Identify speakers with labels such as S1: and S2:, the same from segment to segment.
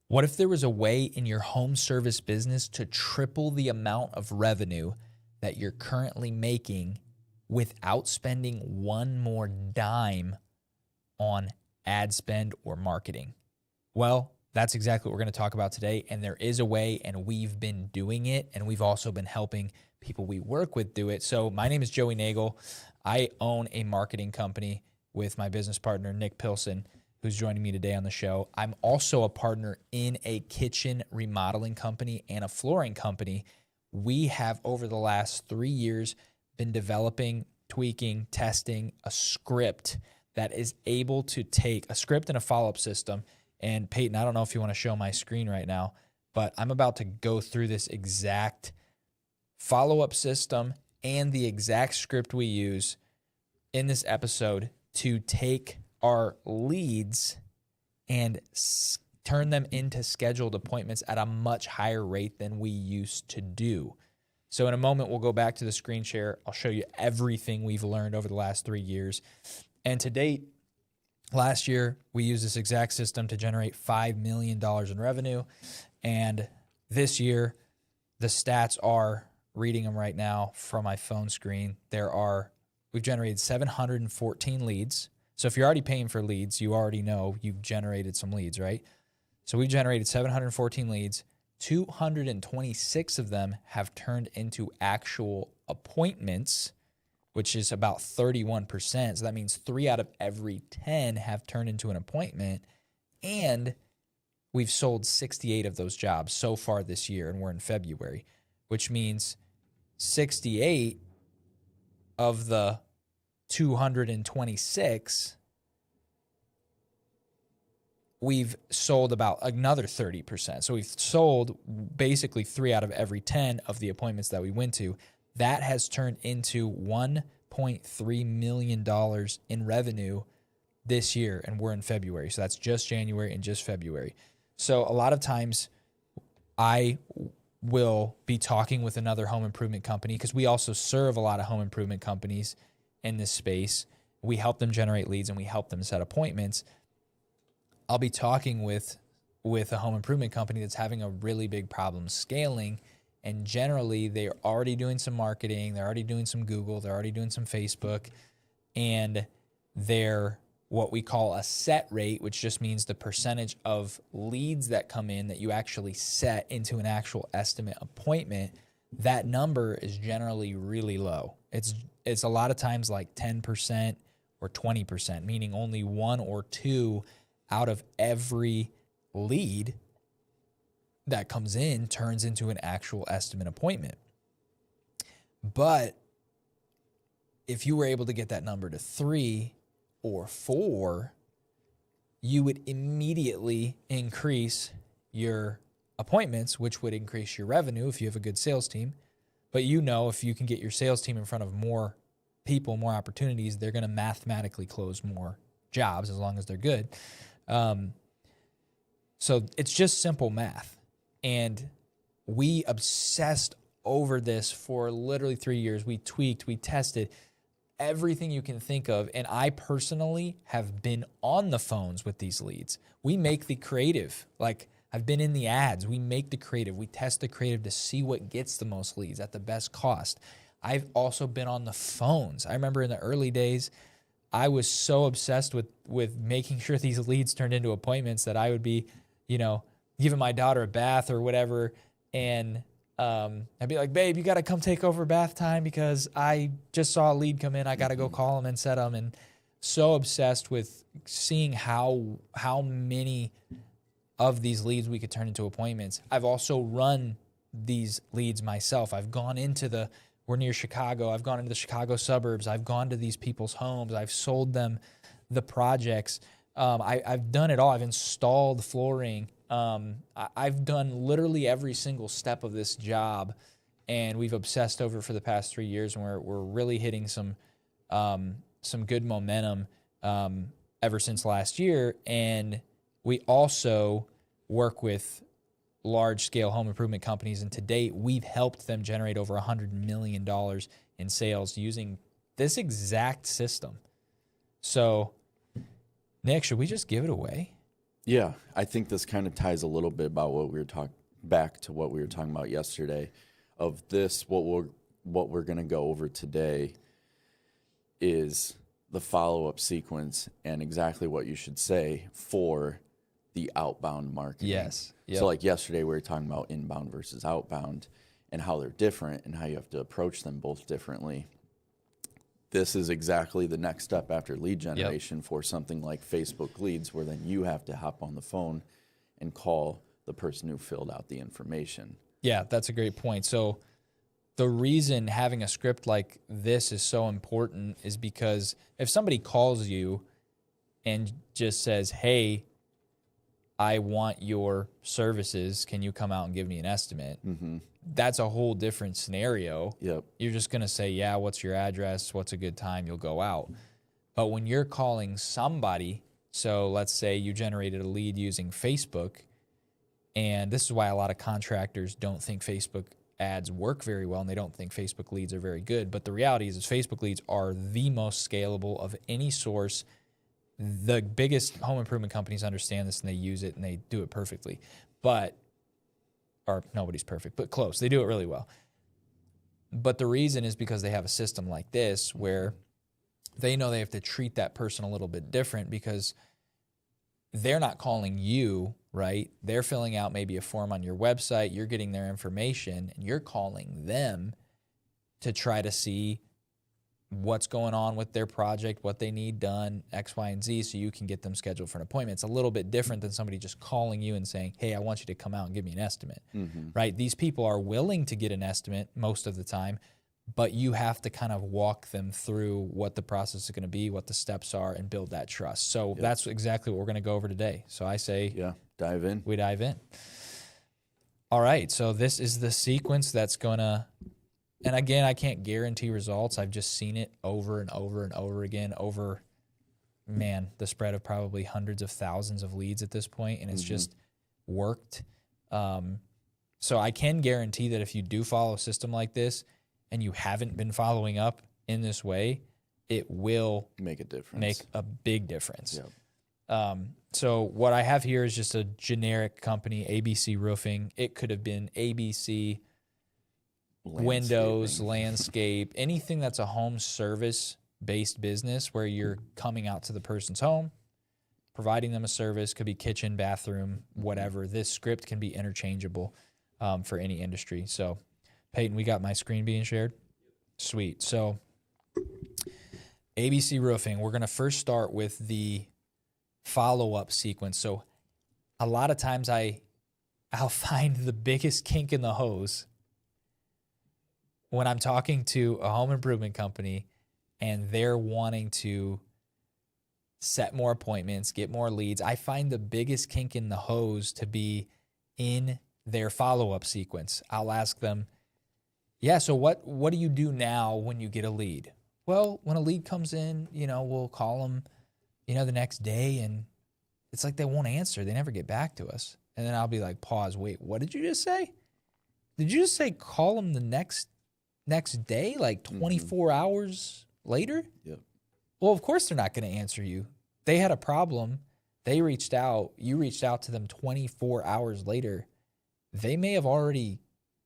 S1: What if there was a way in your home service business to triple the amount of revenue that you're currently making without spending one more dime on ad spend or marketing? Well, that's exactly what we're going to talk about today. And there is a way, and we've been doing it, and we've also been helping people we work with do it. So my name is Joey Nagel. I own a marketing company with my business partner, Nick Pilson, who's joining me today on the show. I'm also a partner in a kitchen remodeling company and a flooring company. We have, over the last 3 years, been developing, tweaking, testing a script that is able to take a script and a follow-up system. And Peyton, I don't know if you want to show my screen right now, but I'm about to go through this exact follow-up system and the exact script we use in this episode to take our leads and turn them into scheduled appointments at a much higher rate than we used to do. So in a moment, we'll go back to the screen share. I'll show you everything we've learned over the last 3 years. And to date, last year, we used this exact system to generate $5 million in revenue. And this year, the stats are, reading them right now from my phone screen, we've generated 714 leads. So if you're already paying for leads, you already know you've generated some leads, right? So we've generated 714 leads. 226 of them have turned into actual appointments, which is about 31%. So that means 3 out of every 10 have turned into an appointment. And we've sold 68 of those jobs so far this year, and we're in February, which means 68 of the 226, we've sold about another 30%. So we've sold basically 3 out of every 10 of the appointments that we went to. That has turned into $1.3 million in revenue this year, and we're in February. So that's just January and just February. So a lot of times I will be talking with another home improvement company, because we also serve a lot of home improvement companies in this space. We help them generate leads and we help them set appointments. I'll be talking with a home improvement company that's having a really big problem scaling, and generally they're already doing some marketing, they're already doing some Google, they're already doing some Facebook, and they're what we call a set rate, which just means the percentage of leads that come in that you actually set into an actual estimate appointment. That number is generally really low. It's a lot of times like 10% or 20%, meaning only 1 or 2 out of every lead that comes in turns into an actual estimate appointment. But if you were able to get that number to 3 or 4, you would immediately increase your appointments, which would increase your revenue if you have a good sales team. But if you can get your sales team in front of more people, more opportunities, they're going to mathematically close more jobs as long as they're good. So it's just simple math. And we obsessed over this for literally 3 years. We tweaked, we tested everything you can think of. And I personally have been on the phones with these leads. We make the creative. Like, I've been in the ads. We make the creative. We test the creative to see what gets the most leads at the best cost. I've also been on the phones. I remember in the early days, I was so obsessed with making sure these leads turned into appointments that I would be, giving my daughter a bath or whatever. And I'd be like, babe, you got to come take over bath time because I just saw a lead come in. I got to go call them and set them. And so obsessed with seeing how many of these leads we could turn into appointments. I've also run these leads myself. I've gone into we're near Chicago. I've gone into the Chicago suburbs. I've gone to these people's homes. I've sold them the projects. I've done it all. I've installed flooring. I've done literally every single step of this job, and we've obsessed over it for the past 3 years, and we're really hitting some good momentum ever since last year. And we also work with large-scale home improvement companies, and to date, we've helped them generate over $100 million in sales using this exact system. So, Nick, should we just give it away?
S2: Yeah, I think this kind of ties a little bit about what we were talking back to what we were talking about yesterday. Of this, what we're going to go over today is the follow-up sequence and exactly what you should say for the outbound marketing.
S1: Yes. Yep.
S2: So like yesterday, we were talking about inbound versus outbound and how they're different and how you have to approach them both differently. This is exactly the next step after lead generation for something like Facebook leads, where then you have to hop on the phone and call the person who filled out the information.
S1: Yeah, that's a great point. So the reason having a script like this is so important is because if somebody calls you and just says, hey, I want your services, can you come out and give me an estimate?
S2: Mm-hmm.
S1: That's a whole different scenario.
S2: Yep.
S1: You're just going to say, yeah, what's your address? What's a good time? You'll go out. But when you're calling somebody, so let's say you generated a lead using Facebook, and this is why a lot of contractors don't think Facebook ads work very well, and they don't think Facebook leads are very good. But the reality is Facebook leads are the most scalable of any source. The biggest home improvement companies understand this, and they use it, and they do it perfectly. Or nobody's perfect, but close. They do it really well. But the reason is because they have a system like this where they know they have to treat that person a little bit different, because they're not calling you, right? They're filling out maybe a form on your website. You're getting their information, and you're calling them to try to see what's going on with their project, what they need done, X, Y, and Z, so you can get them scheduled for an appointment. It's a little bit different than somebody just calling you and saying, hey, I want you to come out and give me an estimate, right? These people are willing to get an estimate most of the time, but you have to kind of walk them through what the process is going to be, what the steps are, and build that trust. So that's exactly what we're going to go over today. So I say,
S2: dive in.
S1: We dive in. All right. So this is the sequence that's going to, and again, I can't guarantee results. I've just seen it over and over and over again over, the spread of probably hundreds of thousands of leads at this point, and it's just worked. So I can guarantee that if you do follow a system like this and you haven't been following up in this way, it will
S2: make a difference.
S1: Make a big difference.
S2: Yep.
S1: So what I have here is just a generic company, ABC Roofing. It could have been ABC Windows, landscape, anything that's a home service-based business where you're coming out to the person's home, providing them a service. Could be kitchen, bathroom, whatever. This script can be interchangeable for any industry. So, Peyton, we got my screen being shared? Sweet. So, ABC Roofing, we're going to first start with the follow-up sequence. So, a lot of times I'll find the biggest kink in the hose when I'm talking to a home improvement company and they're wanting to set more appointments, get more leads. I find the biggest kink in the hose to be in their follow-up sequence. I'll ask them, so what do you do now when you get a lead? Well, when a lead comes in, we'll call them, the next day, and it's like they won't answer. They never get back to us. And then I'll be like, pause, wait, what did you just say? Did you just say call them the next day, like 24 hours later?
S2: Yep.
S1: Well, of course they're not going to answer you. They had a problem. They reached out. You reached out to them 24 hours later. They may have already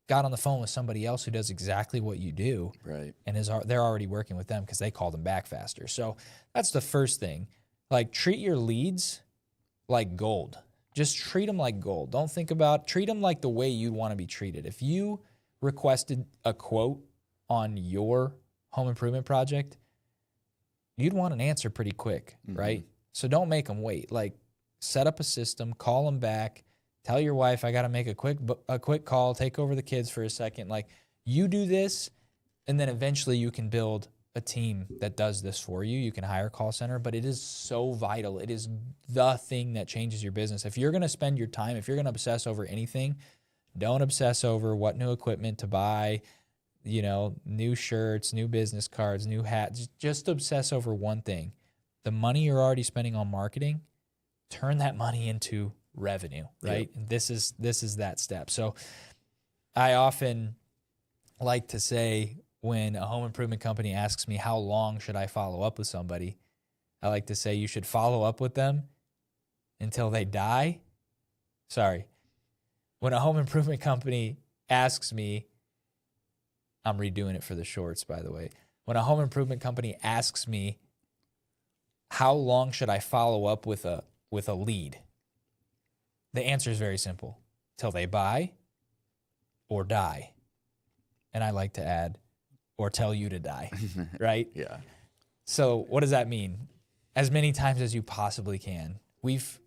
S1: got on the phone with somebody else who does exactly what you do.
S2: Right.
S1: And they're already working with them because they called them back faster. So that's the first thing. Like, treat your leads like gold. Just treat them like gold. Treat them like the way you want to be treated. If you requested a quote on your home improvement project, you'd want an answer pretty quick, right? So don't make them wait. Like, set up a system, call them back, tell your wife, I got to make a quick call, take over the kids for a second. Like, you do this, and then eventually you can build a team that does this for you. You can hire a call center, but it is so vital. It is the thing that changes your business. If you're going to spend your time, if you're going to obsess over anything, don't obsess over what new equipment to buy, new shirts, new business cards, new hats. Just obsess over one thing. The money you're already spending on marketing, turn that money into revenue, right? Yep. And this is that step. So I often like to say, when a home improvement company asks me how long should I follow up with somebody, I like to say you should follow up with them until they die. Sorry. When a home improvement company asks me, I'm redoing it for the shorts, by the way. When a home improvement company asks me, how long should I follow up with a lead? The answer is very simple. Till they buy or die. And I like to add, or tell you to die, right?
S2: Yeah.
S1: So what does that mean? As many times as you possibly can. We've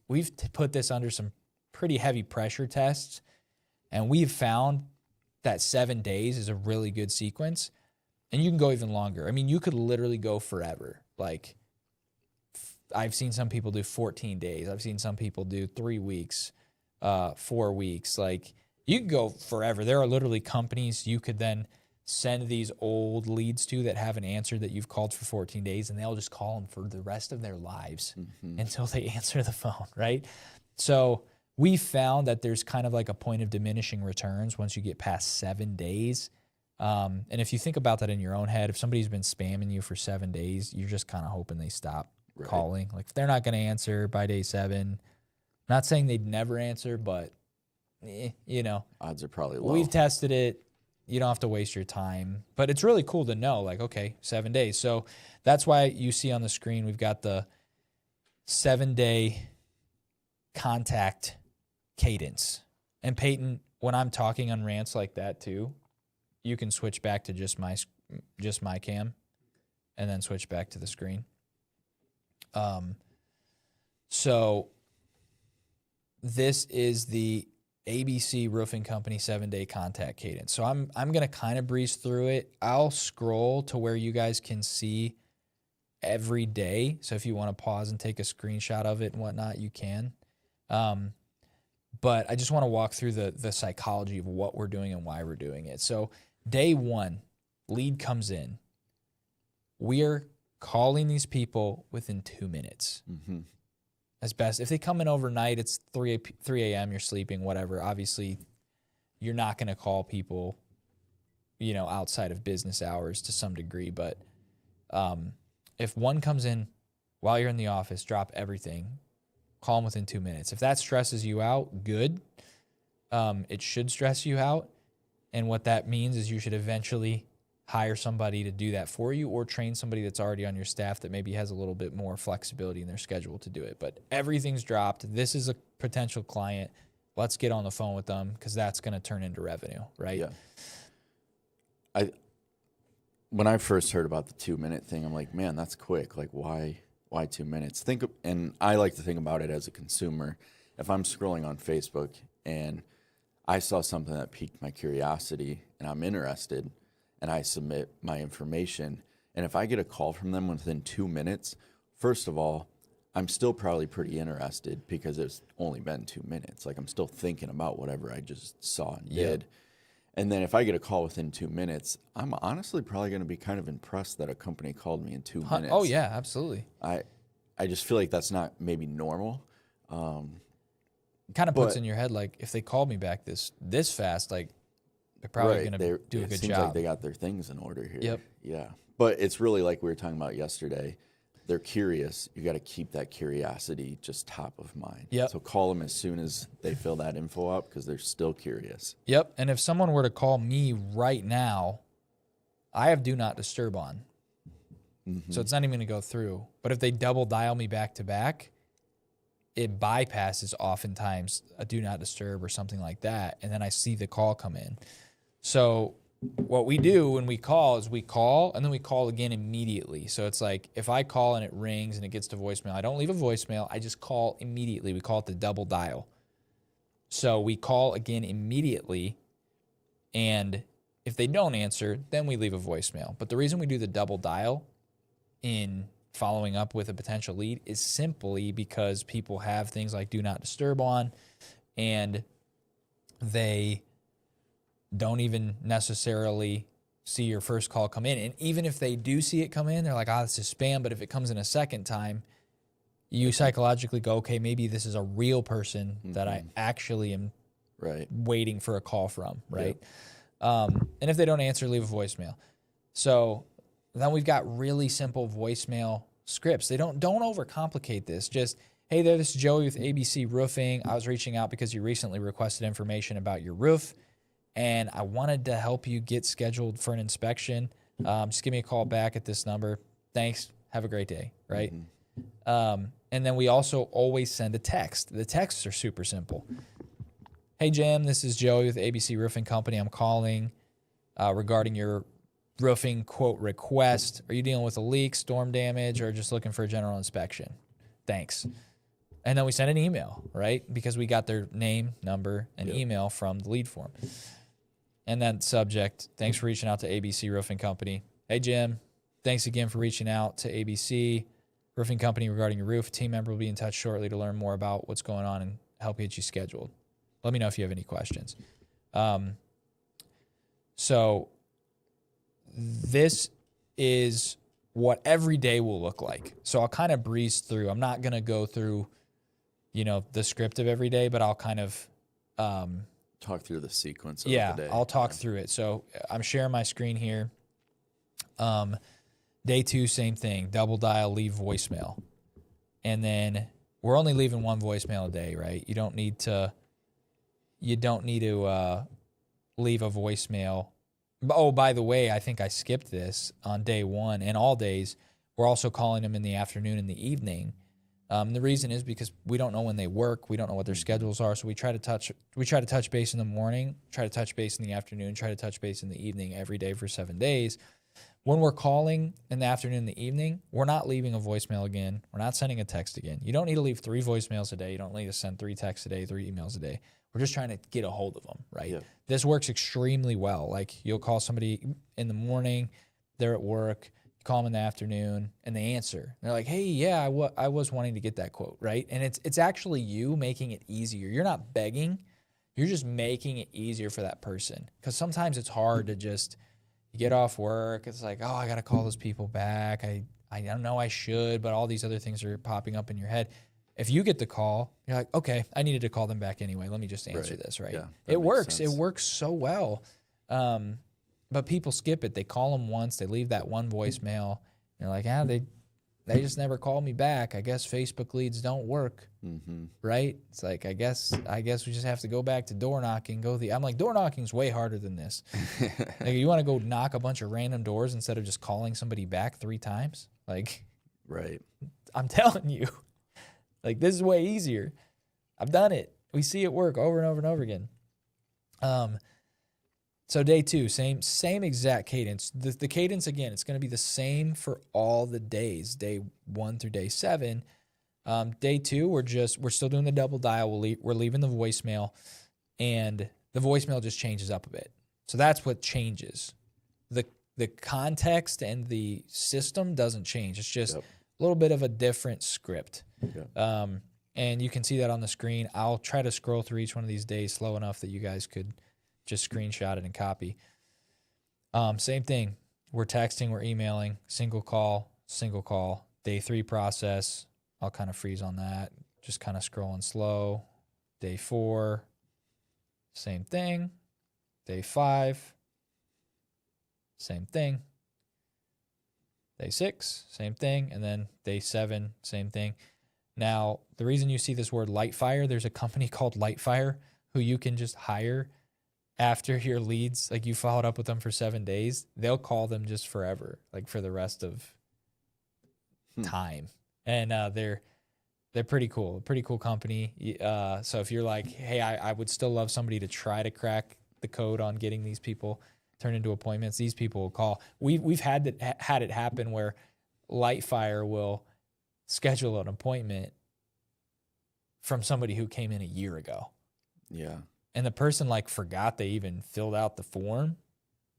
S1: put this under some pretty heavy pressure tests, and we've found that 7 days is a really good sequence, and you can go even longer. I mean, you could literally go forever. Like, I've seen some people do 14 days. I've seen some people do 3 weeks, 4 weeks. Like, you can go forever. There are literally companies you could then send these old leads to that haven't answered that you've called for 14 days, and they'll just call them for the rest of their lives until they answer the phone, right? So we found that there's kind of like a point of diminishing returns once you get past 7 days. And if you think about that in your own head, if somebody's been spamming you for 7 days, you're just kind of hoping they stop calling. Like, if they're not going to answer by day 7, not saying they'd never answer, but, you know.
S2: Odds are probably low.
S1: We've tested it. You don't have to waste your time. But it's really cool to know, like, okay, 7 days. So that's why you see on the screen we've got the 7-day contact cadence. And Peyton, when I'm talking on rants like that too, you can switch back to just my cam and then switch back to the screen. So this is the ABC Roofing Company 7-day contact cadence. So I'm going to kind of breeze through it. I'll scroll to where you guys can see every day. So if you want to pause and take a screenshot of it and whatnot, you can. But I just want to walk through the psychology of what we're doing and why we're doing it. So day 1, lead comes in. We're calling these people within 2 minutes. Mm-hmm. As best. If they come in overnight, it's 3 a.m., you're sleeping, whatever. Obviously, you're not going to call people, you know, outside of business hours to some degree. But if one comes in while you're in the office, drop everything, call them within 2 minutes. If that stresses you out, good. It should stress you out. And what that means is you should eventually hire somebody to do that for you, or train somebody that's already on your staff that maybe has a little bit more flexibility in their schedule to do it. But everything's dropped. This is a potential client. Let's get on the phone with them, because that's going to turn into revenue, right?
S2: Yeah. When I first heard about the 2-minute thing, I'm like, man, that's quick. Like, why 2 minutes? And I like to think about it as a consumer. If I'm scrolling on Facebook and I saw something that piqued my curiosity and I'm interested, and I submit my information, and if I get a call from them within 2 minutes, first of all, I'm still probably pretty interested, because it's only been 2 minutes. Like, I'm still thinking about whatever I just saw and did. And then if I get a call within 2 minutes, I'm honestly probably going to be kind of impressed that a company called me in 2 minutes.
S1: Oh, yeah, absolutely.
S2: I just feel like that's not maybe normal.
S1: It kind of puts in your head, like, if they called me back this fast, like, they're probably going to do a good job. It seems like
S2: they got their things in order here.
S1: Yep.
S2: Yeah. But it's really like we were talking about yesterday. They're curious. You got to keep that curiosity just top of mind.
S1: Yep.
S2: So call them as soon as they fill that info out, because they're still curious.
S1: Yep. And if someone were to call me right now, I have do not disturb on. Mm-hmm. So it's not even going to go through. But if they double dial me back to back, it bypasses oftentimes a do not disturb or something like that. And then I see the call come in. So what we do when we call is we call, and then we call again immediately. So it's like, if I call and it rings and it gets to voicemail, I don't leave a voicemail. I just call immediately. We call it the double dial. So we call again immediately, and if they don't answer, then we leave a voicemail. But the reason we do the double dial in following up with a potential lead is simply because people have things like do not disturb on, and they don't even necessarily see your first call come in. And even if they do see it come in, they're like, this is spam. But if it comes in a second time, you psychologically go, okay, maybe this is a real person that I actually am waiting for a call from, right? Yep. And if they don't answer, leave a voicemail. So then we've got really simple voicemail scripts. They don't overcomplicate this. Just Hey there, this is Joey with ABC Roofing. I was reaching out because you recently requested information about your roof, and I wanted to help you get scheduled for an inspection. Just give me a call back at this number. Thanks. Have a great day, right? And then we also always send a text. The texts are super simple. Hey, Jim, this is Joey with ABC Roofing Company. I'm calling regarding your roofing quote request. Are you dealing with a leak, storm damage, or just looking for a general inspection? Thanks. And then we send an email, right? Because we got their name, number, and email from the lead form. And then subject, thanks for reaching out to ABC Roofing Company. Hey, Jim, thanks again for reaching out to ABC Roofing Company regarding your roof. A team member will be in touch shortly to learn more about what's going on and help get you scheduled. Let me know if you have any questions. So this is what every day will look like. So I'll kind of breeze through. I'm not going to go through, the script of every day, but I'll kind of
S2: talk through the sequence of the day.
S1: I'll talk through it. So I'm sharing my screen here. Day 2, same thing. Double dial, leave voicemail. And then we're only leaving one voicemail a day, right? You don't need to leave a voicemail. Oh, by the way, I think I skipped this on day 1 and all days. We're also calling them in the afternoon and the evening. The reason is because we don't know when they work. We don't know what their schedules are. So we try to touch base in the morning, try to touch base in the afternoon, try to touch base in the evening every day for 7 days. When we're calling in the afternoon and the evening, we're not leaving a voicemail again. We're not sending a text again. You don't need to leave 3 voicemails a day. You don't need to send 3 texts a day, 3 emails a day. We're just trying to get a hold of them, right? Yeah. This works extremely well. Like you'll call somebody in the morning, they're at work, you call them in the afternoon, and they answer. They're like, hey, yeah, I was wanting to get that quote, right? And it's actually you making it easier. You're not begging. You're just making it easier for that person. Because sometimes it's hard to just get off work. It's like, oh, I got to call those people back. I don't know I should, but all these other things are popping up in your head. If you get the call, you're like, okay, I needed to call them back anyway. Let me just answer this, right? Yeah, it works. Sense. It works so well. But people skip it. They call them once. They leave that one voicemail. You're like, they just never call me back. I guess Facebook leads don't work, right? It's like, I guess we just have to go back to door knocking. I'm like, door knocking's way harder than this. Like, you want to go knock a bunch of random doors instead of just calling somebody back 3 times? Like,
S2: right.
S1: I'm telling you. Like, this is way easier. I've done it. We see it work over and over and over again. So day 2, same exact cadence. The cadence, again, it's going to be the same for all the days, day 1 through day 7. Day 2, we're still doing the double dial. We're leaving the voicemail, and the voicemail just changes up a bit. So that's what changes. The context and the system doesn't change. It's just a little bit of a different script. And you can see that on the screen. I'll try to scroll through each one of these days slow enough that you guys could just screenshot it and copy. Same thing. We're texting, we're emailing, single call. Day 3 process. I'll kind of freeze on that. Just kind of scrolling slow. Day 4, same thing. Day 5, same thing. Day 6, same thing. And then day 7, same thing. Now, the reason you see this word Lightfire, there's a company called Lightfire who you can just hire after your leads. Like, you followed up with them for 7 days. They'll call them just forever, like for the rest of time. And they're pretty cool. Pretty cool company. So if you're like, hey, I would still love somebody to try to crack the code on getting these people turned into appointments, these people will call. We've had it happen where Lightfire will schedule an appointment from somebody who came in a year ago.
S2: Yeah. And
S1: the person forgot they even filled out the form,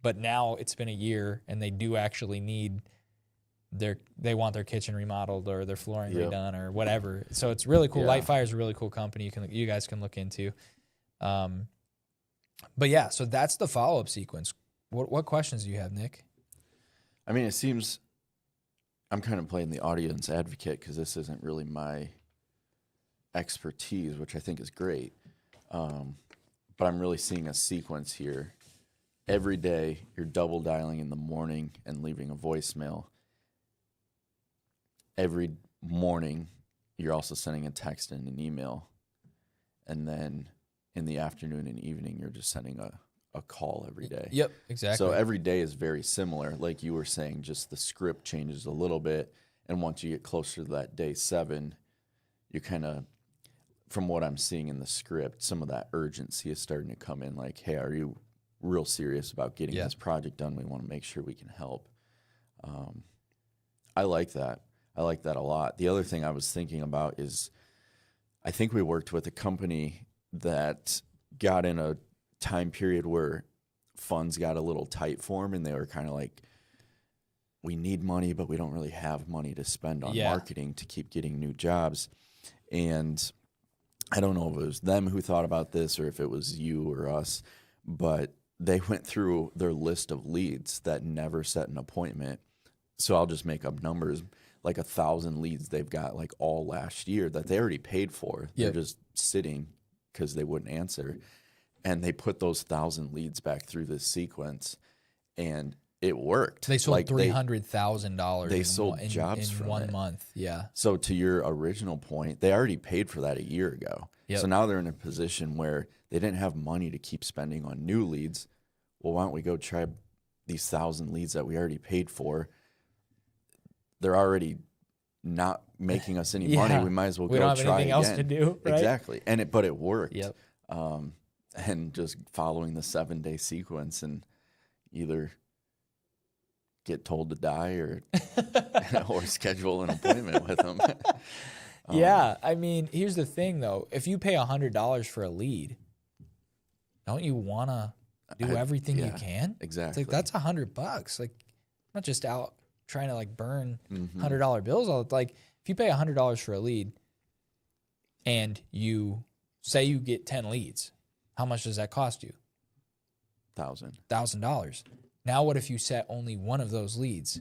S1: but now it's been a year and they do actually need they want their kitchen remodeled or their flooring redone or whatever. So it's really cool. Yeah. Lightfire is a really cool company you guys can look into. But yeah, so that's the follow-up sequence. What questions do you have, Nick?
S2: I mean, it seems I'm kind of playing the audience advocate because this isn't really my expertise, which I think is great. But I'm really seeing a sequence here. Every day, you're double dialing in the morning and leaving a voicemail. Every morning, you're also sending a text and an email. And then in the afternoon and evening, you're just sending a call every day.
S1: Yep, exactly.
S2: So every day is very similar. Like you were saying, just the script changes a little bit. And once you get closer to that day 7, you kind of, from what I'm seeing in the script, some of that urgency is starting to come in. Like, hey, are you real serious about getting this project done? We want to make sure we can help. I like that. I like that a lot. The other thing I was thinking about is I think we worked with a company that got in a time period where funds got a little tight for them, and they were kind of like, we need money, but we don't really have money to spend on marketing to keep getting new jobs. And I don't know if it was them who thought about this or if it was you or us, but they went through their list of leads that never set an appointment. So I'll just make up numbers, like 1,000 leads they've got like all last year that they already paid for. They're just sitting because they wouldn't answer. And they put those 1,000 leads back through this sequence, and it worked.
S1: They sold like $300,000.
S2: They sold jobs
S1: in
S2: from
S1: 1
S2: it.
S1: month. Yeah.
S2: So to your original point, they already paid for that a year ago.
S1: Yep.
S2: So now they're in a position where they didn't have money to keep spending on new leads. Well, why don't we go try these 1,000 leads that we already paid for? They're already not making us any money. We might as well go try again. We don't have anything else to do, right? Exactly. But it worked.
S1: Yep.
S2: And just following the 7-day sequence and either get told to die or or schedule an appointment with them.
S1: Yeah. I mean, here's the thing, though. If you pay $100 for a lead, don't you want to do everything you can?
S2: Exactly.
S1: It's like, that's $100. Like, I'm not just out trying to like burn $100 bills. Like, if you pay $100 for a lead and you say you get 10 leads, how much does that cost you? $1,000. Now, what if you set only one of those leads?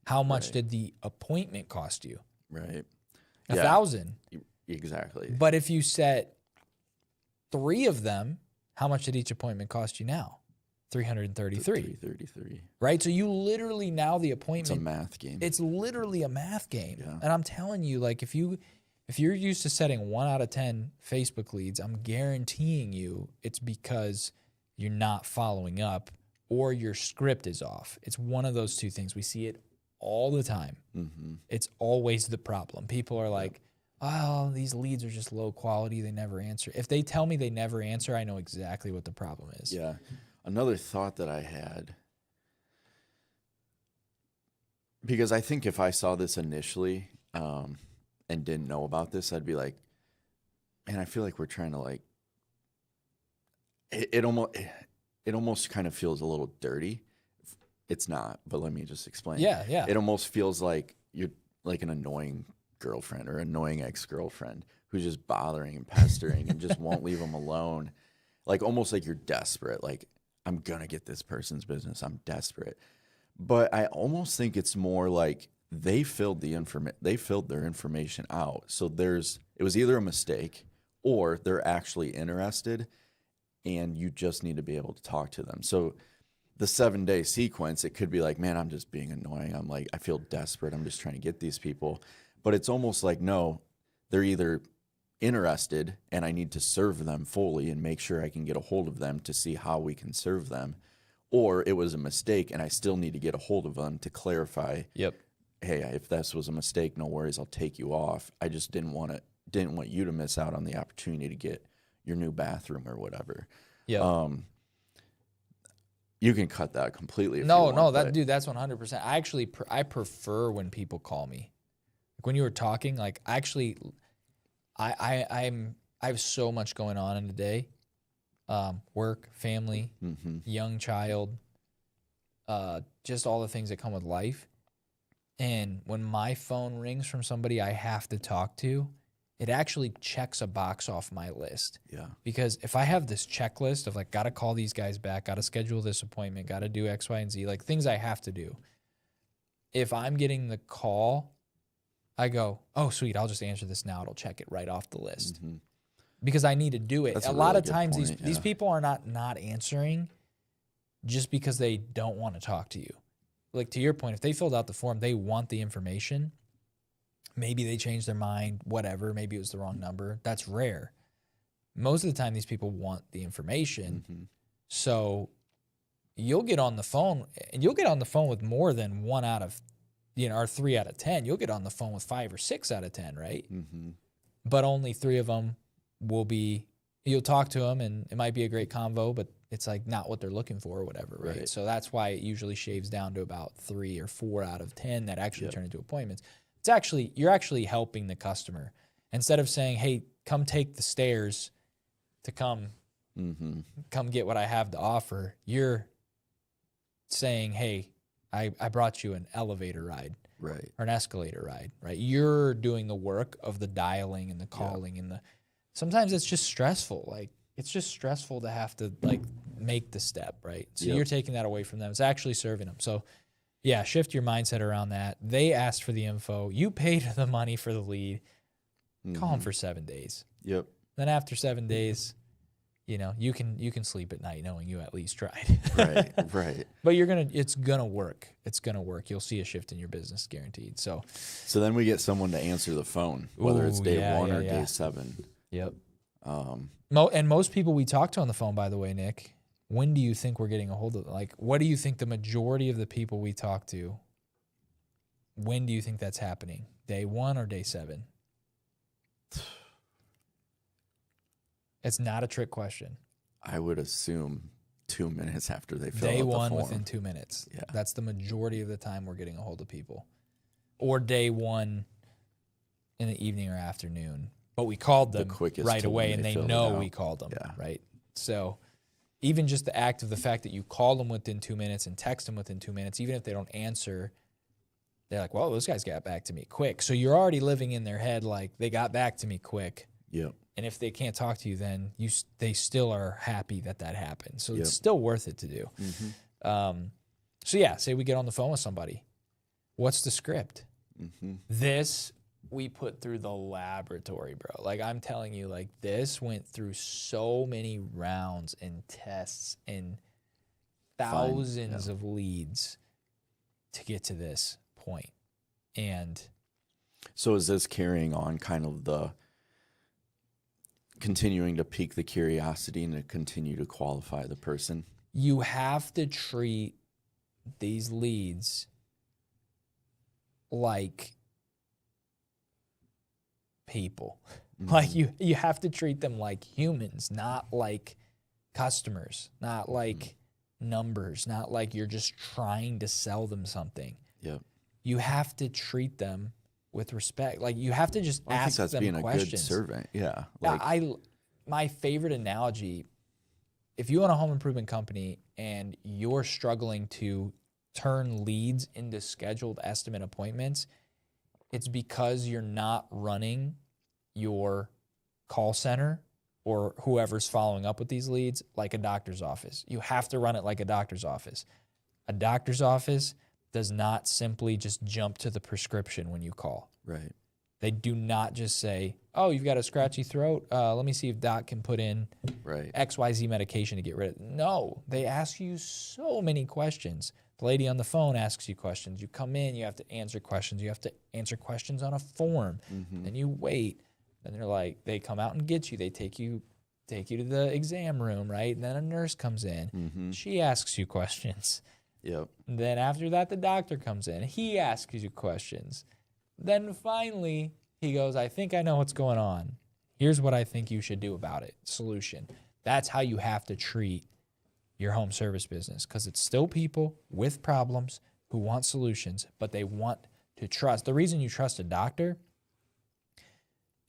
S1: How much did the appointment cost you?
S2: Right.
S1: $1,000.
S2: Exactly.
S1: But if you set 3 of them, how much did each appointment cost you now? $333.
S2: $333.
S1: Right? So you literally now the appointment.
S2: It's a math game.
S1: It's literally a math game.
S2: Yeah.
S1: And I'm telling you, like, if you're used to setting 1 out of 10 Facebook leads, I'm guaranteeing you it's because you're not following up or your script is off. It's one of those two things. We see it all the time.
S2: Mm-hmm.
S1: It's always the problem. People are like, oh, these leads are just low quality. They never answer. If they tell me they never answer, I know exactly what the problem is.
S2: Yeah. Another thought that I had, because I think if I saw this initially and didn't know about this, I'd be like, man, I feel like we're trying to like, it almost kind of feels a little dirty. It's not, but let me just explain.
S1: Yeah.
S2: It almost feels like you're like an annoying girlfriend or annoying ex-girlfriend who's just bothering and pestering and just won't leave them alone. Like almost like you're desperate. Like, I'm going to get this person's business. I'm desperate. But I almost think it's more like they filled their information out. So it was either a mistake or they're actually interested and you just need to be able to talk to them. So the 7-day sequence, it could be like, man, I'm just being annoying. I'm like, I feel desperate. I'm just trying to get these people. But it's almost like, no, they're either interested and I need to serve them fully and make sure I can get a hold of them to see how we can serve them, or it was a mistake and I still need to get a hold of them to clarify, hey, if this was a mistake, no worries, I'll take you off. I just didn't want you to miss out on the opportunity to get your new bathroom or whatever. You can cut that completely if you want,
S1: dude, that's 100%. I prefer when people call me. Like when you were talking, like actually I have so much going on in the day. Work, family, young child, just all the things that come with life. And when my phone rings from somebody I have to talk to, it actually checks a box off my list.
S2: Yeah.
S1: Because if I have this checklist of like, got to call these guys back, got to schedule this appointment, got to do X, Y, and Z, like things I have to do. If I'm getting the call, I go, oh, sweet, I'll just answer this now. It'll check it right off the list. Because I need to do it.
S2: That's
S1: a lot of times these people are not answering just because they don't want to talk to you. Like to your point, if they filled out the form, they want the information. Maybe they changed their mind, whatever. Maybe it was the wrong number. That's rare. Most of the time, these people want the information.
S2: Mm-hmm.
S1: So you'll get on the phone, and you'll get on the phone with more than 1 out of, or 3 out of 10. You'll get on the phone with 5 or 6 out of 10, right?
S2: Mm-hmm.
S1: But only 3 of them will be, you'll talk to them, and it might be a great convo, but it's like not what they're looking for or whatever, right? So that's why it usually shaves down to about 3 or 4 out of 10 that actually turn into appointments. You're actually helping the customer. Instead of saying, hey, come take the stairs to come get what I have to offer, you're saying, hey, I brought you an elevator ride,
S2: right,
S1: or an escalator ride, right? You're doing the work of the dialing and the calling and sometimes it's just stressful. Like, it's just stressful to have to like make the step, right? So you're taking that away from them. It's actually serving them. So yeah, shift your mindset around that. They asked for the info. You paid the money for the lead. Call them for 7 days.
S2: Yep.
S1: Then after 7 days, you can sleep at night knowing you at least tried.
S2: Right.
S1: But it's gonna work. It's gonna work. You'll see a shift in your business, guaranteed. So
S2: then we get someone to answer the phone, whether it's day 1 or day 7.
S1: Yep. And most people we talk to on the phone, by the way, Nick, when do you think we're getting a hold of them? Like, what do you think the majority of the people we talk to, when do you think that's happening? Day 1 or day 7? It's not a trick question.
S2: I would assume 2 minutes after they fill out
S1: the form. Day 1 within 2 minutes.
S2: Yeah.
S1: That's the majority of the time we're getting a hold of people. Or day 1 in the evening or afternoon. But we called them right away, and they know we called them, right? So even just the act of the fact that you call them within 2 minutes and text them within 2 minutes, even if they don't answer, they're like, well, those guys got back to me quick. So you're already living in their head like, they got back to me quick.
S2: Yep.
S1: And if they can't talk to you, then they still are happy that happened. So it's still worth it to do. So yeah, say we get on the phone with somebody. What's the script? This we put through the laboratory, bro. Like, I'm telling you, like, this went through so many rounds and tests and thousands of leads to get to this point. And
S2: so is this carrying on kind of the continuing to pique the curiosity and to continue to qualify the person?
S1: You have to treat these leads like people. Like, you have to treat them like humans, not like customers, not like numbers, not like you're just trying to sell them something.
S2: Yep.
S1: You have to treat them with respect. Like, you have to just ask them questions. I think that's being a good
S2: servant. Yeah.
S1: My favorite analogy, if you own a home improvement company and you're struggling to turn leads into scheduled estimate appointments, it's because you're not running your call center or whoever's following up with these leads like a doctor's office. You have to run it like a doctor's office. A doctor's office does not simply just jump to the prescription when you call.
S2: Right.
S1: They do not just say, oh, you've got a scratchy throat. Let me see if doc can put in XYZ medication to get rid of it. No, they ask you so many questions. The lady on the phone asks you questions. You come in, you have to answer questions. You have to answer questions on a form. Then you wait. Then they're like, they come out and get you. They take you to the exam room, right? And then a nurse comes in. She asks you questions.
S2: Yep.
S1: Then after that, the doctor comes in. He asks you questions. Then finally, he goes, I think I know what's going on. Here's what I think you should do about it. Solution. That's how you have to treat your home service business, because it's still people with problems who want solutions, but they want to trust. The reason you trust a doctor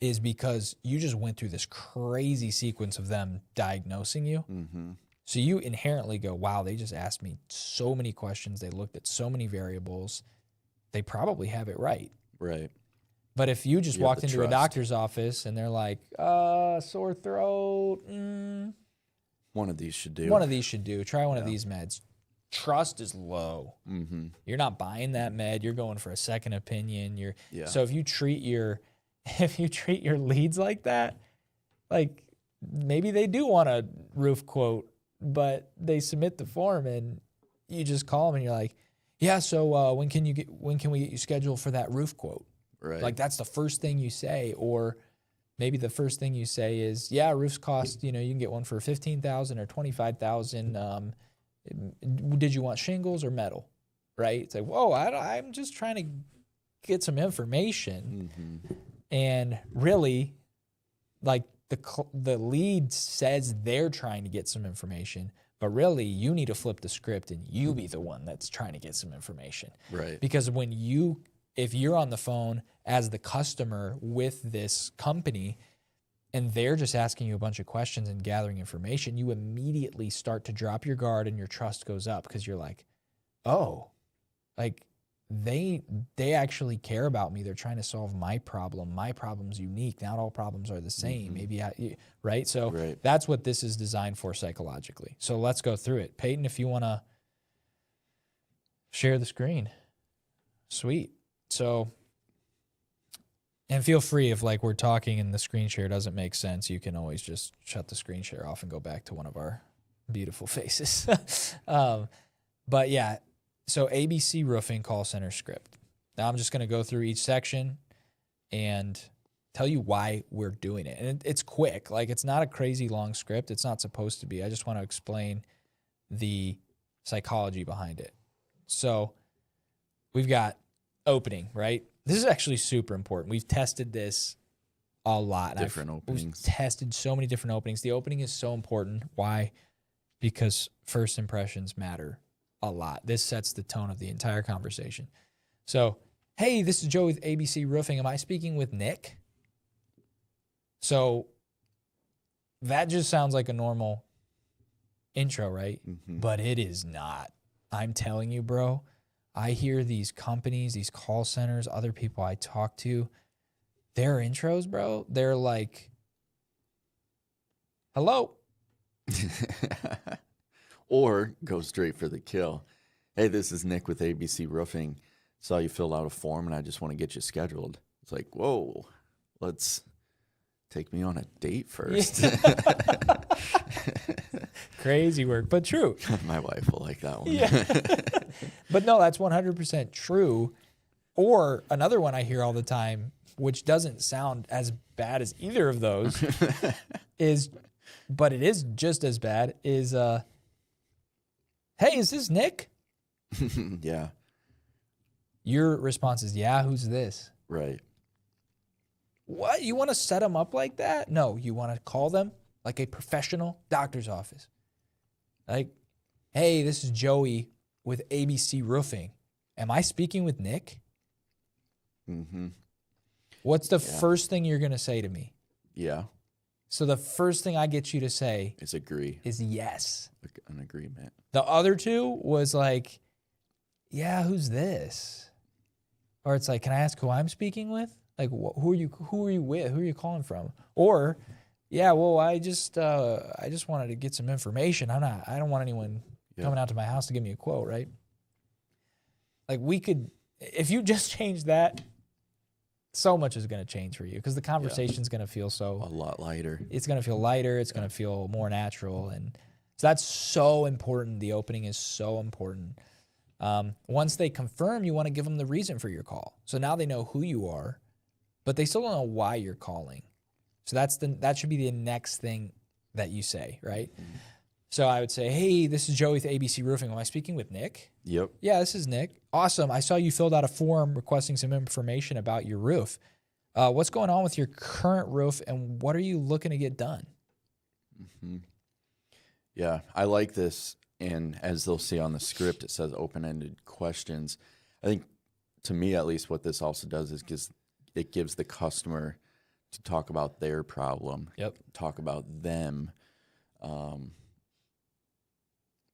S1: is because you just went through this crazy sequence of them diagnosing you. So you inherently go, wow, they just asked me so many questions. They looked at so many variables. They probably have it right.
S2: Right.
S1: But if you just walked into a doctor's office and they're like, sore throat,
S2: one of these should do.
S1: Try one of these meds. Trust is low. You're not buying that med. You're going for a second opinion. So if you treat your leads like that, like, maybe they do want a roof quote, but they submit the form and you just call them and you're like, yeah, so when can we get you scheduled for that roof quote?
S2: Right.
S1: Like that's the first thing you say, or maybe the first thing you say is, yeah, roofs cost, you can get one for 15,000 or 25,000. Did you want shingles or metal? Right? It's like, whoa, I'm just trying to get some information.
S2: Mm-hmm.
S1: And really, like the lead says they're trying to get some information, but really you need to flip the script and you be the one that's trying to get some information.
S2: Right.
S1: Because if you're on the phone as the customer with this company and they're just asking you a bunch of questions and gathering information, you immediately start to drop your guard and your trust goes up because you're like, oh, like they actually care about me. They're trying to solve my problem. My problem's unique. Not all problems are the same. Maybe right? So that's what this is designed for psychologically. So let's go through it. Peyton, if you want to share the screen. Sweet. So, and feel free if like we're talking and the screen share doesn't make sense, you can always just shut the screen share off and go back to one of our beautiful faces. But yeah, so ABC Roofing call center script. Now I'm just going to go through each section and tell you why we're doing it. And it's quick. Like it's not a crazy long script. It's not supposed to be. I just want to explain the psychology behind it. So we've got opening, right? This is actually super important. We've tested this a lot.
S2: Different openings.
S1: We've tested so many different openings. The opening is so important. Why? Because first impressions matter a lot. This sets the tone of the entire conversation. So, hey, this is Joe with ABC Roofing. Am I speaking with Nick? So that just sounds like a normal intro, right?
S2: Mm-hmm.
S1: But it is not. I'm telling you, bro, I hear these companies, these call centers, other people I talk to, their intros, bro, they're like, hello.
S2: Or go straight for the kill. Hey, this is Nick with ABC Roofing. Saw you filled out a form and I just want to get you scheduled. It's like, whoa, let's take me on a date first.
S1: Crazy work, but true.
S2: My wife will like that one.
S1: Yeah. But no, that's 100% true. Or another one I hear all the time, which doesn't sound as bad as either of those, but it is just as bad, is, hey, is this Nick?
S2: Yeah.
S1: Your response is, yeah, who's this?
S2: Right.
S1: What? You want to set them up like that? No, you want to call them like a professional doctor's office. Like, hey, this is Joey with ABC Roofing. Am I speaking with Nick?
S2: Mm-hmm.
S1: What's the first thing you're going to say to me?
S2: Yeah.
S1: So the first thing I get you to say
S2: is agree.
S1: Is yes.
S2: An agreement.
S1: The other two was like, yeah, who's this? Or it's like, can I ask who I'm speaking with? Like, who are you with? Who are you calling from? Or, yeah, well, I just wanted to get some information. I don't want anyone coming out to my house to give me a quote, right? Like if you just change that, so much is going to change for you because the conversation's going to feel a
S2: lot lighter.
S1: It's going to feel lighter. It's going to feel more natural. And so that's so important. The opening is so important. Once they confirm, you want to give them the reason for your call. So now they know who you are, but they still don't know why you're calling. So that should be the next thing that you say, right? Mm-hmm. So I would say, hey, this is Joey with ABC Roofing. Am I speaking with Nick?
S2: Yep.
S1: Yeah, this is Nick. Awesome. I saw you filled out a form requesting some information about your roof. What's going on with your current roof and what are you looking to get done?
S2: Mm-hmm. Yeah, I like this. And as they'll see on the script, it says open-ended questions. I think, to me at least, what this also does is it gives the customer to talk about their problem, talk about them,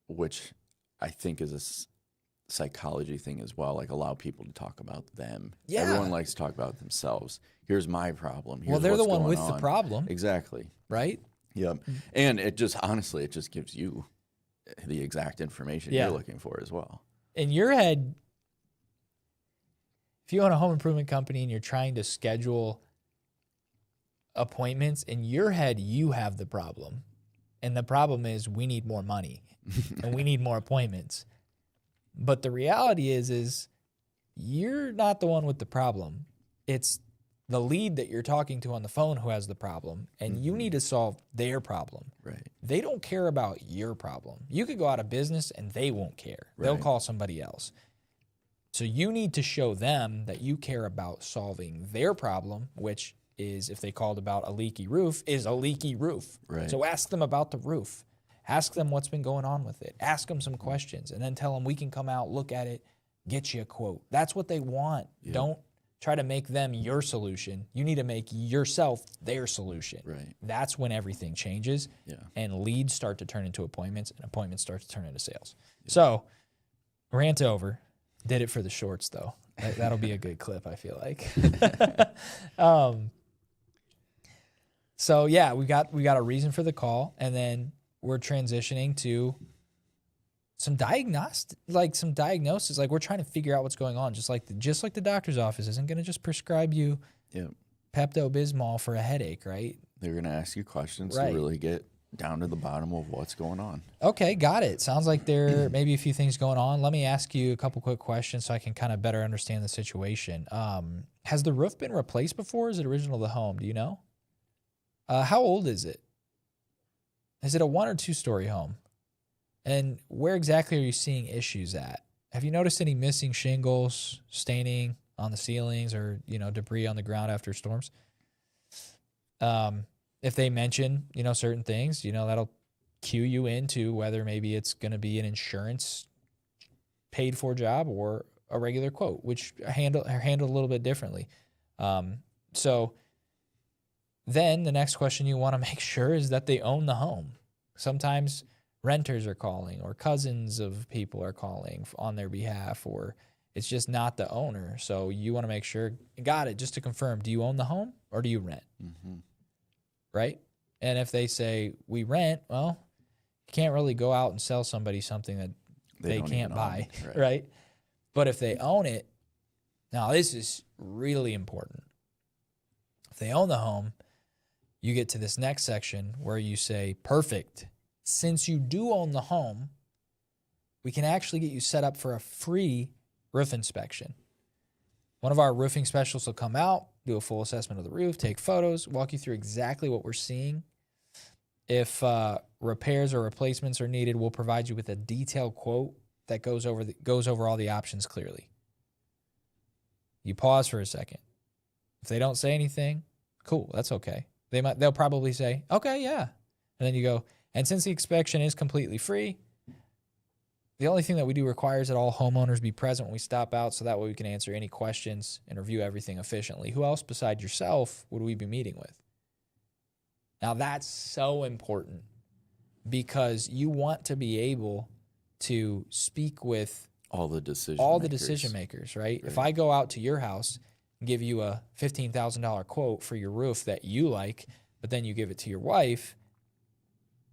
S2: which I think is a psychology thing as well. Like, allow people to talk about them. Yeah. Everyone likes to talk about themselves. Here's my problem. Here's
S1: they're the
S2: what's
S1: one
S2: going
S1: with
S2: on.
S1: the problem.
S2: Exactly.
S1: Right?
S2: Yep. And it just gives you the exact information you're looking for as well.
S1: In your head, if you own a home improvement company and you're trying to schedule appointments, in your head, you have the problem. And the problem is we need more money and we need more appointments. But the reality is you're not the one with the problem. it's the lead that you're talking to on the phone who has the problem, and you need to solve their problem.
S2: Right.
S1: They don't care about your problem. You could go out of business and they won't care. They'll
S2: Right.
S1: call somebody else. So you need to show them that you care about solving their problem, which is, if they called about a leaky roof, is a leaky roof.
S2: Right.
S1: So ask them about the roof. Ask them what's been going on with it. Ask them some questions, and then tell them we can come out, look at it, get you a quote. That's what they want.
S2: Yeah.
S1: Don't try to make them your solution. You need to make yourself their solution.
S2: Right.
S1: That's when everything changes,
S2: Yeah.
S1: and leads start to turn into appointments, and appointments start to turn into sales. So, rant over. Did it for the shorts, though. That'll be a good clip, I feel like. So, yeah, we got a reason for the call, and then we're transitioning to some diagnosis. Like, we're trying to figure out what's going on. Just like the doctor's office isn't going to just prescribe you
S2: Yep.
S1: Pepto-Bismol for a headache, right?
S2: They're going to ask you questions
S1: Right.
S2: to really get down to the bottom of what's going on.
S1: Okay, got it. Sounds like there may be a few things going on. Let me ask you a couple quick questions so I can kind of better understand the situation. Has the roof been replaced before? Is it original to the home? Do you know? How old is it? Is it a 1 or 2 story home? And where exactly are you seeing issues at? Have you noticed any missing shingles, staining on the ceilings, or debris on the ground after storms? If they mention certain things, that'll cue you into whether maybe it's going to be an insurance paid for job or a regular quote, which are handled a little bit differently. So then the next question you want to make sure is that they own the home. Sometimes renters are calling, or cousins of people are calling on their behalf, or it's just not the owner. So you want to make sure, got it, just to confirm, do you own the home or do you rent?
S2: Mm-hmm.
S1: Right? And if they say we rent, well, you can't really go out and sell somebody something that they
S2: don't
S1: can't
S2: even
S1: buy,
S2: own it,
S1: right? But if they own it, now this is really important. If they own the home, you get to this next section where you say, perfect. Since you do own the home, we can actually get you set up for a free roof inspection. One of our roofing specialists will come out, do a full assessment of the roof, take photos, walk you through exactly what we're seeing. If repairs or replacements are needed, we'll provide you with a detailed quote that goes over all the options clearly. You pause for a second. If they don't say anything, cool, that's okay. They'll probably say, okay, yeah. And then you go, and since the inspection is completely free, the only thing that we do require is that all homeowners be present when we stop out, so that way we can answer any questions and review everything efficiently. Who else besides yourself would we be meeting with? Now that's so important, because you want to be able to speak with
S2: all the decision
S1: makers, right? If I go out to your house and give you a $15,000 quote for your roof that you like, but then you give it to your wife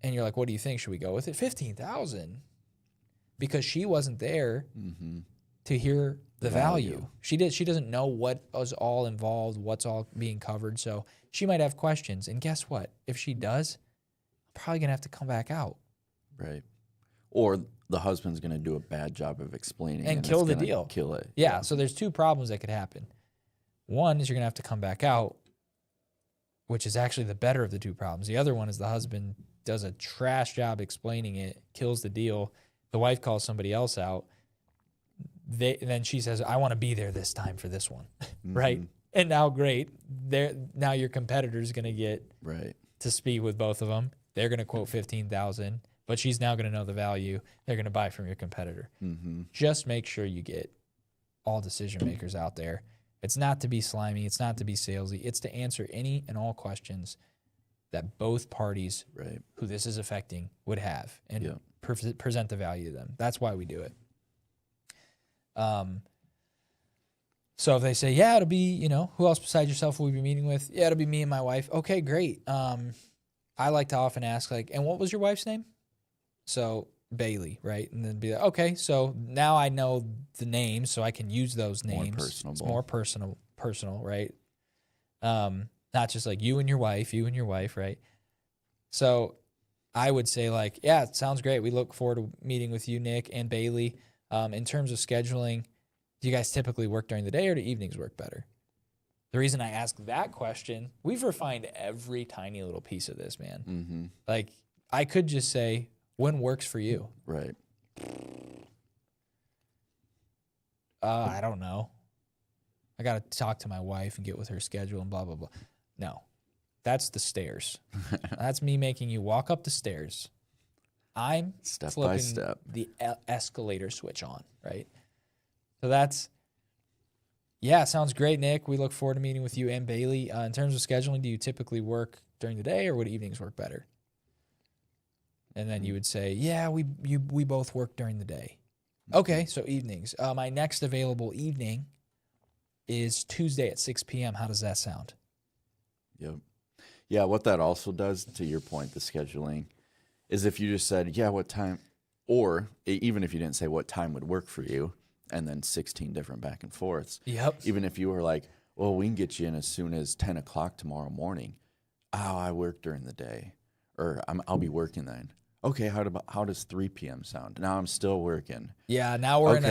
S1: and you're like, what do you think? Should we go with it? $15,000, because she wasn't there to hear the value. She doesn't know what was all involved, what's all being covered. So she might have questions. And guess what? If she does, I'm probably going to have to come back out.
S2: Right. Or the husband's going to do a bad job of explaining
S1: and kill the deal.
S2: Kill it.
S1: Yeah. So there's 2 problems that could happen. One is you're going to have to come back out, which is actually the better of the 2 problems. The other one is the husband does a trash job explaining it, kills the deal. The wife calls somebody else out. Then she says, I want to be there this time for this one. Right? And now, great. Now your competitor's going to get to speak with both of them. They're going to quote $15,000, but she's now going to know the value. They're going to buy from your competitor. Just make sure you get all decision makers out there. It's not to be slimy. It's not to be salesy. It's to answer any and all questions that both parties who this is affecting would have, and present the value to them. That's why we do it. So if they say, yeah, it'll be, who else besides yourself will we be meeting with? Yeah, it'll be me and my wife. Okay, great. I like to often ask, and what was your wife's name? So Bailey, right? And then be like, okay, so now I know the names, so I can use those names. It's more personal, right? Not just like you and your wife, right? So I would say yeah, it sounds great. We look forward to meeting with you, Nick and Bailey. In terms of scheduling, do you guys typically work during the day, or do evenings work better? The reason I ask that question, we've refined every tiny little piece of this, man.
S2: Mm-hmm.
S1: Like, I could just say, when works for you?
S2: Right.
S1: I don't know. I got to talk to my wife and get with her schedule and blah, blah, blah. No, that's the stairs. That's me making you walk up the stairs. I'm
S2: Step
S1: flipping
S2: by step.
S1: the escalator switch on, right? So that's, yeah, sounds great, Nick. We look forward to meeting with you and Bailey. In terms of scheduling, do you typically work during the day or would evenings work better? And then you would say, yeah, we both work during the day. Okay, so evenings. My next available evening is Tuesday at 6 p.m. How does that sound?
S2: Yep. Yeah, what that also does, to your point, the scheduling, is if you just said, yeah, what time, or even if you didn't say what time would work for you, and then 16 different back and forths.
S1: Yep.
S2: Even if you were like, well, we can get you in as soon as 10 o'clock tomorrow morning. Oh, I work during the day, or I'll be working then. Okay, how does 3 p.m. sound? Now I'm still working.
S1: Yeah, now we're in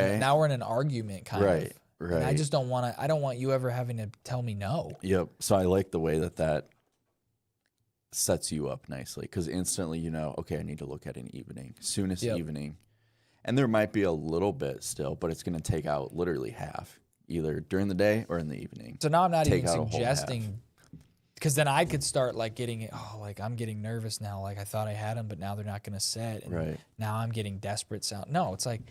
S1: an argument kind of.
S2: Right.
S1: And I just don't want to. I don't want you ever having to tell me no.
S2: Yep. So I like the way that sets you up nicely, because instantly you know, okay, I need to look at an evening, soonest evening, and there might be a little bit still, but it's going to take out literally half, either during the day or in the evening.
S1: So now I'm not even suggesting, because then I could start like getting it. Oh, like I'm getting nervous now. Like I thought I had them, but now they're not going to set. And now I'm getting desperate sound. No, it's like,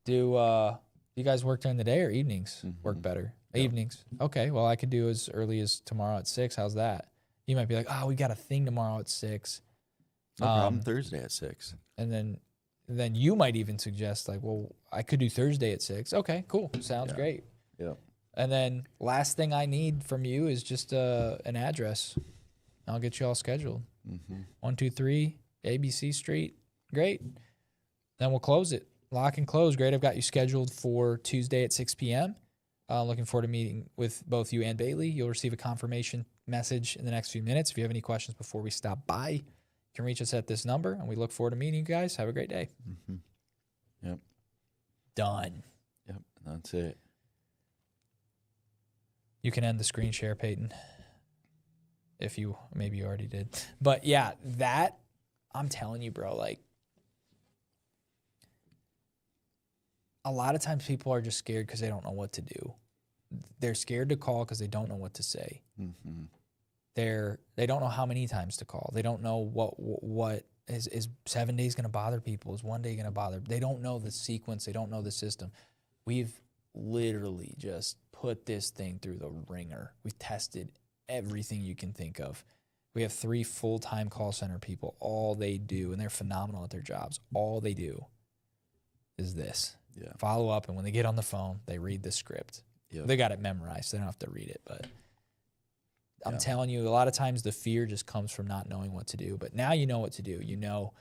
S1: do you guys work during the day or evenings work better? Yep. Evenings. Okay, well, I could do as early as tomorrow at 6. How's that? You might be like, oh, we got a thing tomorrow at 6.
S2: No problem. Thursday at 6.
S1: And then you might even suggest like, well, I could do Thursday at 6. Okay, cool. Sounds great.
S2: Yep.
S1: And then last thing I need from you is just an address. I'll get you all scheduled. 123 ABC Street. Great. Then we'll close it. Lock and close. Great. I've got you scheduled for Tuesday at 6 p.m. Looking forward to meeting with both you and Bailey. You'll receive a confirmation message in the next few minutes. If you have any questions before we stop by, you can reach us at this number, and we look forward to meeting you guys. Have a great day.
S2: Yep.
S1: Done.
S2: Yep. That's it.
S1: You can end the screen share, Peyton, if maybe you already did. But yeah, that, I'm telling you, bro, like, a lot of times people are just scared because they don't know what to do. They're scared to call because they don't know what to say. They don't know how many times to call. They don't know what is 7 days going to bother people. Is 1 day going to bother? They don't know the sequence. They don't know the system. We've literally just put this thing through the ringer. We've tested everything you can think of. We have 3 full-time call center people. All they do, and they're phenomenal at their jobs, all they do is this.
S2: Yeah.
S1: Follow up, and when they get on the phone, they read the script.
S2: Yep.
S1: They got it memorized. They don't have to read it, but I'm telling you, a lot of times the fear just comes from not knowing what to do. But now you know what to do. You know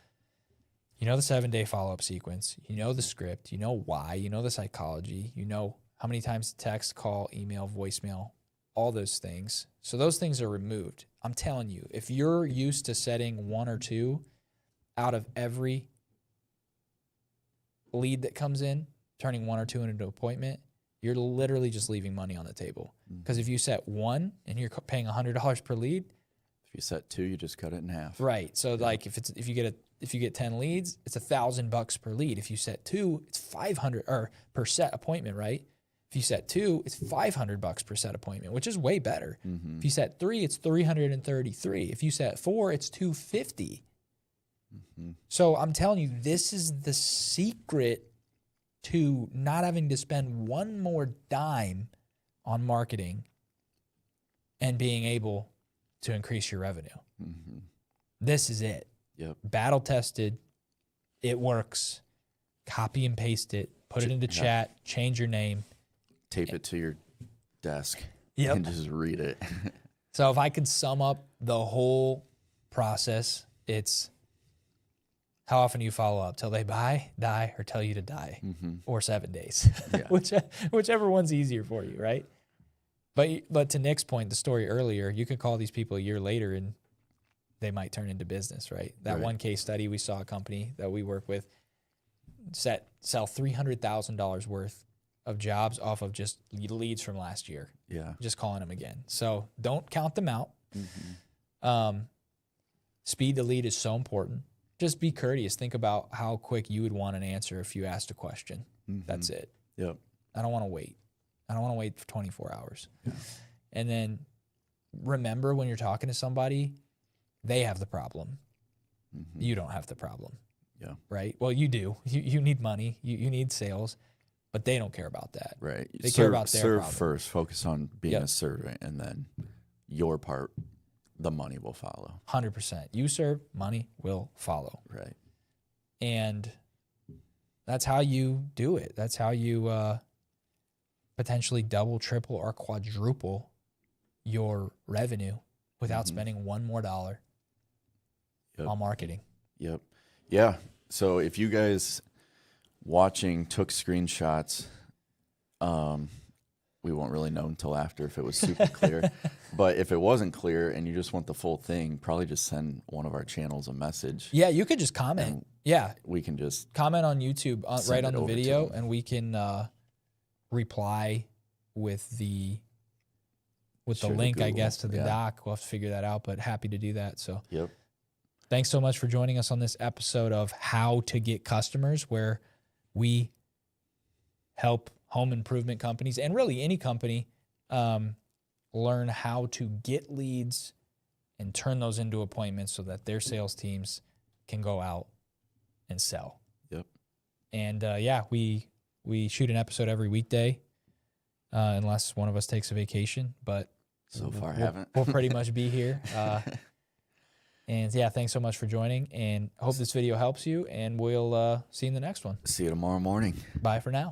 S1: the 7-day follow-up sequence. You know the script. You know why. You know the psychology. You know how many times to text, call, email, voicemail, all those things. So those things are removed. I'm telling you, if you're used to setting 1 or 2 out of every lead that comes in, turning 1 or 2 into an appointment, you're literally just leaving money on the table. Because if you set 1 and you're paying $100 per lead,
S2: if you set 2, you just cut it in half.
S1: Right. So like if you get 10 leads, it's $1,000 per lead. If you set 2, it's $500 or per set appointment, right? If you set 2, it's $500 per set appointment, which is way better. If you set 3, it's $333. If you set 4, it's $250. So I'm telling you, this is the secret to not having to spend one more dime on marketing and being able to increase your revenue. This is it.
S2: Yep.
S1: Battle tested. It works. Copy and paste it. Put it into chat. Change your name.
S2: Tape it to your desk.
S1: Yep.
S2: And just read it.
S1: So if I could sum up the whole process, it's how often do you follow up? Till they buy, die, or tell you to die, or 7 days, whichever one's easier for you, right? But to Nick's point, the story earlier, you could call these people a year later and they might turn into business, right? That one case study, we saw a company that we work with sell $300,000 worth of jobs off of just leads from last year.
S2: Yeah.
S1: Just calling them again. So don't count them out.
S2: Mm-hmm.
S1: Speed to lead is so important. Just be courteous. Think about how quick you would want an answer if you asked a question.
S2: Mm-hmm.
S1: That's it.
S2: Yep.
S1: I don't want to wait. I don't want to wait for 24 hours.
S2: Yeah.
S1: And then remember, when you're talking to somebody, they have the problem.
S2: Mm-hmm.
S1: You don't have the problem.
S2: Yeah.
S1: Right? Well, you do. You need money. You need sales. But they don't care about that.
S2: Right.
S1: They care about their
S2: serve
S1: problem.
S2: first. Focus on being a servant, and then your part, the money will follow.
S1: 100%. You serve, money will follow.
S2: Right.
S1: And that's how you do it. That's how you potentially double, triple, or quadruple your revenue without spending one more dollar on marketing.
S2: Yep. Yeah. So if you guys watching took screenshots, we won't really know until after if it was super clear. But if it wasn't clear and you just want the full thing, probably just send one of our channels a message.
S1: Yeah, you could just comment. Yeah.
S2: We can just
S1: comment on YouTube right on the video,
S2: them.
S1: and we can reply with the link, I guess, to the doc. We'll have to figure that out, but happy to do that. So
S2: Yep.
S1: Thanks so much for joining us on this episode of How to Get Customers, where we help home improvement companies and really any company learn how to get leads and turn those into appointments so that their sales teams can go out and sell.
S2: Yep.
S1: And we shoot an episode every weekday unless one of us takes a vacation, but
S2: so far haven't.
S1: We'll pretty much be here. And yeah, thanks so much for joining, and hope this video helps you, and we'll see you in the next one.
S2: See you tomorrow morning.
S1: Bye for now.